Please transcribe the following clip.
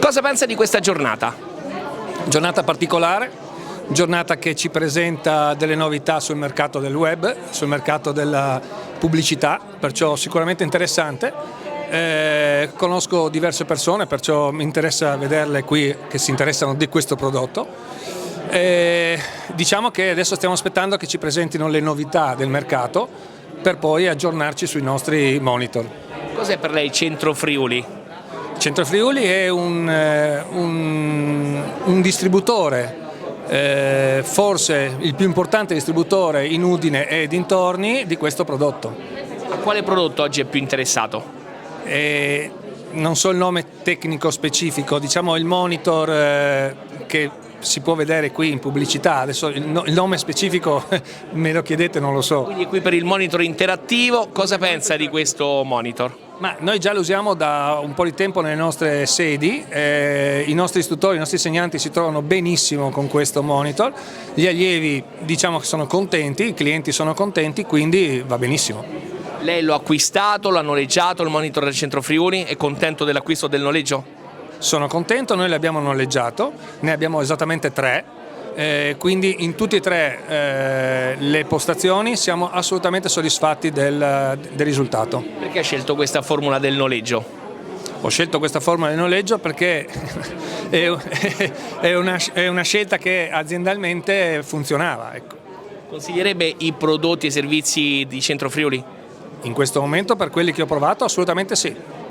Cosa pensa di questa giornata? Giornata particolare, giornata che ci presenta delle novità sul mercato del web, sul mercato della pubblicità, perciò sicuramente interessante. Conosco diverse persone, perciò mi interessa vederle qui che si interessano di questo prodotto. Diciamo che adesso stiamo aspettando che ci presentino le novità del mercato per poi aggiornarci sui nostri monitor. Cos'è per lei Centro Friuli? Centro Friuli è un distributore, forse il più importante distributore in Udine e dintorni di questo prodotto. A quale prodotto oggi è più interessato? Non so il nome tecnico specifico, diciamo il monitor che si può vedere qui in pubblicità, adesso il nome specifico me lo chiedete, non lo so. Quindi qui per il monitor interattivo, cosa pensa di questo monitor? Ma noi già lo usiamo da un po' di tempo nelle nostre sedi, i nostri istruttori, i nostri insegnanti si trovano benissimo con questo monitor, gli allievi diciamo che sono contenti, i clienti sono contenti, quindi va benissimo. Lei lo ha acquistato, lo ha noleggiato il monitor del Centro Friuli, è contento dell'acquisto del noleggio? Sono contento, noi l'abbiamo noleggiato, ne abbiamo esattamente 3. Quindi in tutte e 3 le postazioni siamo assolutamente soddisfatti del risultato. Perché ha scelto questa formula del noleggio? Ho scelto questa formula del noleggio perché è una scelta che aziendalmente funzionava. Ecco. Consiglierebbe i prodotti e servizi di Centro Friuli? In questo momento per quelli che ho provato assolutamente sì.